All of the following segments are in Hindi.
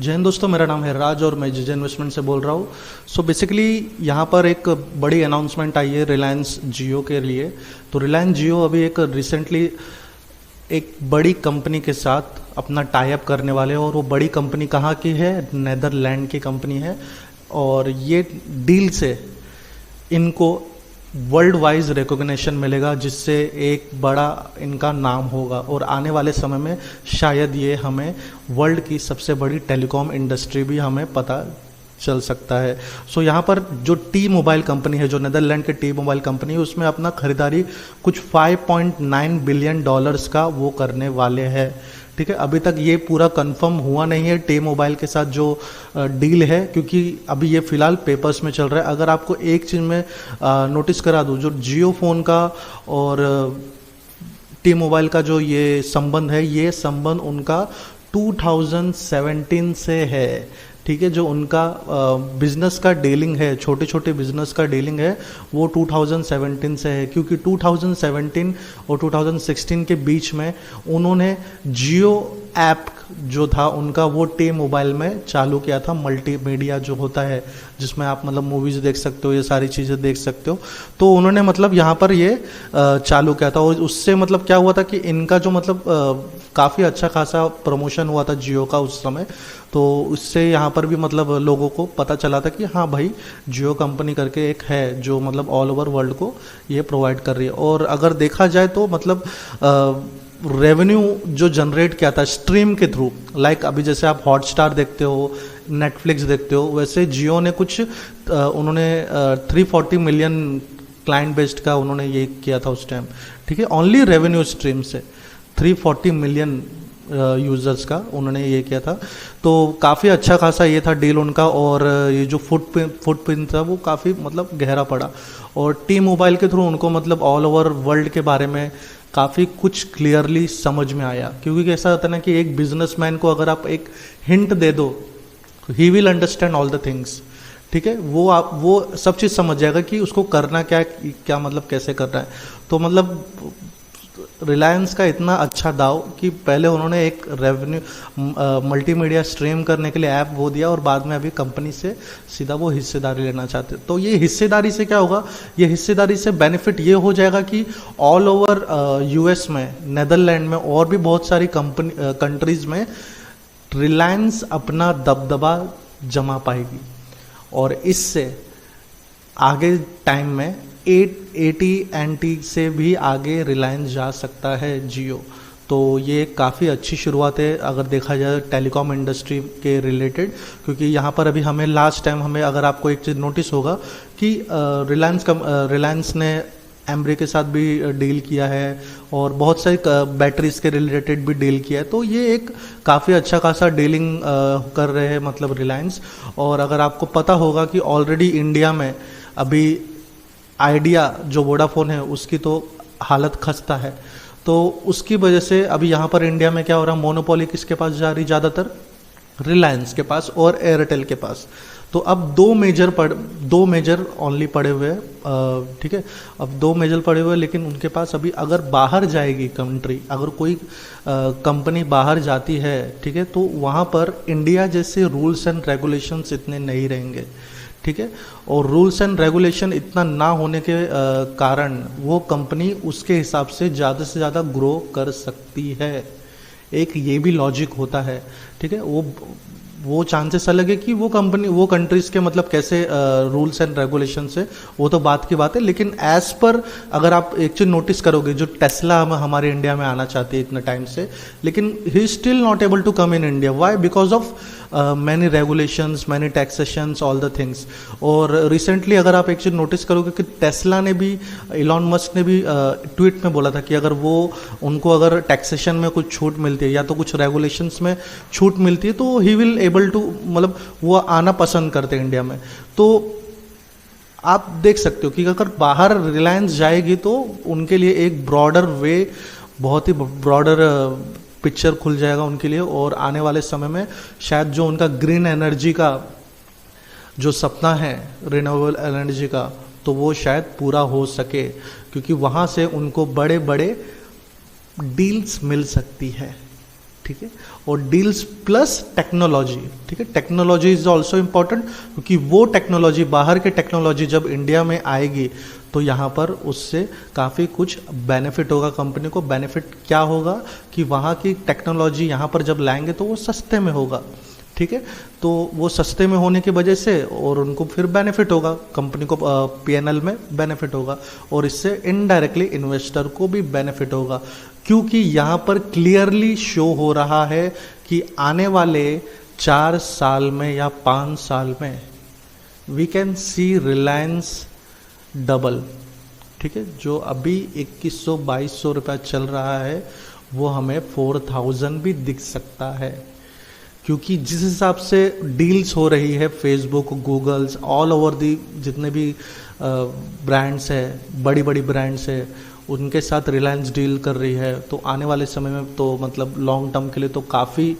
जय हिंद दोस्तों, मेरा नाम है राज और मैं जीजे इन्वेस्टमेंट से बोल रहा हूँ। सो बेसिकली यहाँ पर एक बड़ी अनाउंसमेंट आई है रिलायंस जियो के लिए। तो रिलायंस जियो अभी एक रिसेंटली एक बड़ी कंपनी के साथ अपना टाई अप करने वाले हैं, और वो बड़ी कंपनी कहाँ की है? नेदरलैंड की कंपनी है। और ये डील से इनको वर्ल्ड वाइज रिकॉग्निशन मिलेगा, जिससे एक बड़ा इनका नाम होगा, और आने वाले समय में शायद ये हमें वर्ल्ड की सबसे बड़ी टेलीकॉम इंडस्ट्री भी हमें पता चल सकता है। सो यहाँ पर जो टी मोबाइल कंपनी है, जो नेदरलैंड की टी मोबाइल कंपनी है, उसमें अपना खरीदारी कुछ 5.9 बिलियन डॉलर्स का वो करने वाले हैं। ठीक है, अभी तक ये पूरा कंफर्म हुआ नहीं है टी मोबाइल के साथ जो डील है, क्योंकि अभी ये फिलहाल पेपर्स में चल रहा है। अगर आपको एक चीज़ में नोटिस करा दूँ, जो जियो फ़ोन का और टी मोबाइल का जो ये संबंध है, ये संबंध उनका 2017 से है। ठीक है, जो उनका बिजनेस का डीलिंग है, छोटे छोटे बिजनेस का डीलिंग है, वो 2017 से है। क्योंकि 2017 और 2016 के बीच में उन्होंने जियो ऐप जो था उनका, वो टी मोबाइल में चालू किया था। मल्टीमीडिया जो होता है, जिसमें आप मतलब मूवीज़ देख सकते हो, ये सारी चीज़ें देख सकते हो, तो उन्होंने मतलब यहाँ पर ये चालू किया था। और उससे मतलब क्या हुआ था कि इनका जो मतलब काफ़ी अच्छा खासा प्रमोशन हुआ था जियो का उस समय। तो उससे यहाँ पर भी मतलब लोगों को पता चला था कि हाँ भाई, जियो कंपनी करके एक है जो मतलब ऑल ओवर वर्ल्ड को ये प्रोवाइड कर रही है। और अगर देखा जाए तो मतलब रेवेन्यू जो जनरेट किया था स्ट्रीम के थ्रू, लाइक अभी जैसे आप हॉटस्टार देखते हो, नेटफ्लिक्स देखते हो, वैसे जियो ने कुछ उन्होंने 340 मिलियन क्लाइंट बेस्ड का उन्होंने ये किया था उस टाइम। ठीक है, ओनली रेवेन्यू स्ट्रीम से 340 मिलियन यूज़र्स का उन्होंने ये किया था। तो काफ़ी अच्छा खासा ये था डील उनका। और ये जो फुटप्रिंट था वो काफ़ी मतलब गहरा पड़ा। और टी मोबाइल के थ्रू उनको मतलब ऑल ओवर वर्ल्ड के बारे में काफ़ी कुछ क्लियरली समझ में आया। क्योंकि कैसा होता है ना कि एक बिजनेसमैन को अगर आप एक हिंट दे दो, he will understand all the things. ठीक है, वो सब चीज़ समझ जाएगा कि उसको करना क्या क्या मतलब कैसे करना है। तो मतलब रिलायंस का इतना अच्छा दाव कि पहले उन्होंने एक रेवेन्यू मल्टीमीडिया स्ट्रीम करने के लिए ऐप वो दिया, और बाद में अभी कंपनी से सीधा वो हिस्सेदारी लेना चाहते। तो ये हिस्सेदारी से क्या होगा? ये हिस्सेदारी से बेनिफिट ये हो जाएगा कि ऑल ओवर यूएस में, नेदरलैंड में और भी बहुत सारी कंट्रीज में रिलायंस अपना दबदबा जमा पाएगी। और इससे आगे टाइम में 880 से भी आगे रिलायंस जा सकता है जियो। तो ये काफ़ी अच्छी शुरुआत है अगर देखा जाए टेलीकॉम इंडस्ट्री के रिलेटेड। क्योंकि यहाँ पर अभी हमें लास्ट टाइम हमें अगर आपको एक चीज़ नोटिस होगा कि रिलायंस ने एम्ब्री के साथ भी डील किया है, और बहुत सारी बैटरीज के रिलेटेड भी डील किया है। तो ये एक काफ़ी अच्छा खासा डीलिंग कर रहे हैं मतलब रिलायंस। और अगर आपको पता होगा कि ऑलरेडी इंडिया में अभी आइडिया जो वोडाफोन है उसकी तो हालत खस्ता है। तो उसकी वजह से अभी यहाँ पर इंडिया में क्या हो रहा है, मोनोपोली किसके पास जा रही? ज़्यादातर रिलायंस के पास और एयरटेल के पास। तो अब दो मेजर ओनली पड़े हुए हैं। ठीक है, अब दो मेजर पड़े हुए हैं, लेकिन उनके पास अभी अगर बाहर जाएगी कंट्री, अगर कोई कंपनी बाहर जाती है, ठीक है, तो वहाँ पर इंडिया जैसे रूल्स एंड रेगुलेशंस इतने नहीं रहेंगे। ठीक है, और रूल्स एंड रेगुलेशन इतना ना होने के कारण वो कंपनी उसके हिसाब से ज़्यादा ग्रो कर सकती है। एक ये भी लॉजिक होता है। ठीक है, वो चांसेस अलग है कि वो कंट्रीज़ के मतलब कैसे रूल्स एंड रेगुलेशन से, वो तो बात की बात है। लेकिन एज पर अगर आप एक चीज़ नोटिस करोगे, जो टेस्ला हमारे इंडिया में आना चाहती है इतने टाइम से, लेकिन he still not able to come in India. Why? Because of many regulations, many taxations, all the things. और रिसेंटली अगर आप एक चीज़ नोटिस करोगे कि टेस्ला ने भी, इलॉन मस्क ने भी ट्वीट में बोला था कि अगर उनको अगर टैक्सेशन में कुछ छूट मिलती है या तो कुछ रेगुलेशंस में छूट मिलती है, तो ही विल एबल टू, मतलब वो आना पसंद करते हैं इंडिया में। तो आप देख सकते हो कि अगर बाहर रिलायंस जाएगी तो उनके लिए एक ब्रॉडर वे, बहुत ही ब्रॉडर पिक्चर खुल जाएगा उनके लिए। और आने वाले समय में शायद जो उनका ग्रीन एनर्जी का जो सपना है, रिन्यूएबल एनर्जी का, तो वो शायद पूरा हो सके, क्योंकि वहाँ से उनको बड़े बड़े डील्स मिल सकती है। ठीक है, और डील्स प्लस टेक्नोलॉजी, ठीक है, टेक्नोलॉजी इज ऑल्सो इम्पॉर्टेंट, क्योंकि वो टेक्नोलॉजी, बाहर की टेक्नोलॉजी जब इंडिया में आएगी तो यहाँ पर उससे काफ़ी कुछ बेनिफिट होगा कंपनी को। बेनिफिट क्या होगा कि वहाँ की टेक्नोलॉजी यहाँ पर जब लाएंगे तो वो सस्ते में होगा, ठीक है, तो वो सस्ते में होने की वजह से और उनको फिर बेनिफिट होगा, कंपनी को पीएनएल में बेनिफिट होगा, और इससे इनडायरेक्टली इन्वेस्टर को भी बेनिफिट होगा, क्योंकि यहाँ पर क्लियरली शो हो रहा है कि आने वाले 4 साल में या 5 साल में we can see Reliance double, ठीक है, जो अभी 2100-2200 रुपया चल रहा है वो हमें 4000 भी दिख सकता है, क्योंकि जिस हिसाब से डील्स हो रही है Facebook, Googles, all over the जितने भी ब्रांड्स है, बड़ी बड़ी ब्रांड्स है, उनके साथ रिलायंस डील कर रही है, तो आने वाले समय में तो मतलब लॉन्ग टर्म के लिए तो काफ़ी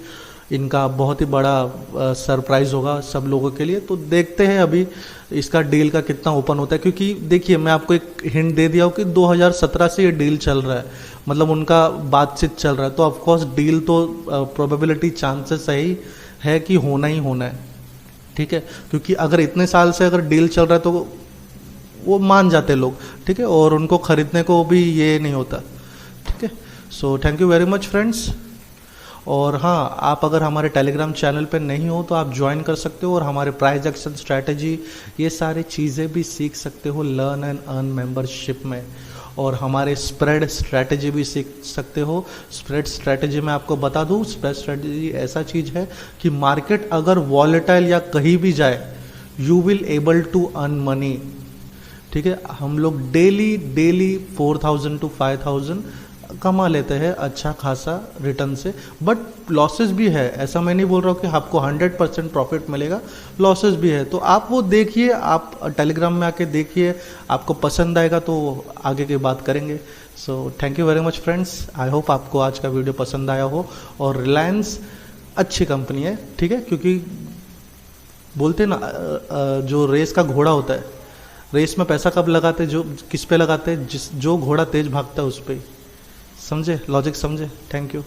इनका बहुत ही बड़ा सरप्राइज़ होगा सब लोगों के लिए। तो देखते हैं अभी इसका डील का कितना ओपन होता है, क्योंकि देखिए मैं आपको एक हिंट दे दिया हूँ कि 2017 से ये डील चल रहा है, मतलब उनका बातचीत चल रहा है, तो ऑफकोर्स डील तो प्रोबेबिलिटी चांसेस सही है कि होना ही होना है, ठीक है, क्योंकि अगर इतने साल से अगर डील चल रहा है तो वो मान जाते लोग, ठीक है, और उनको खरीदने को भी ये नहीं होता, ठीक है। So thank you very much friends. और हाँ, आप अगर हमारे टेलीग्राम चैनल पे नहीं हो तो आप ज्वाइन कर सकते हो और हमारे प्राइस एक्शन स्ट्रैटेजी ये सारी चीज़ें भी सीख सकते हो लर्न एंड अर्न मेंबरशिप में, और हमारे स्प्रेड स्ट्रैटेजी भी सीख सकते हो। स्प्रेड स्ट्रैटेजी में आपको बता दूँ, स्प्रेड स्ट्रैटेजी ऐसा चीज़ है कि मार्केट अगर वॉलेटाइल या कहीं भी जाए you will able to earn money, ठीक है। हम लोग डेली 4000 to 5000 कमा लेते हैं अच्छा खासा रिटर्न से, बट लॉसेस भी है, ऐसा मैं नहीं बोल रहा हूँ कि आपको 100% प्रॉफिट मिलेगा, लॉसेस भी है, तो आप वो देखिए, आप टेलीग्राम में आके देखिए, आपको पसंद आएगा तो आगे की बात करेंगे। So thank you very much friends, I hope आपको आज का वीडियो पसंद आया हो, और रिलायंस अच्छी कंपनी है, ठीक है, क्योंकि बोलते ना जो रेस का घोड़ा होता है, रेस में पैसा कब लगाते, जो किस पे लगाते, जो घोड़ा तेज भागता है उस पर, समझे, लॉजिक समझे। Thank you.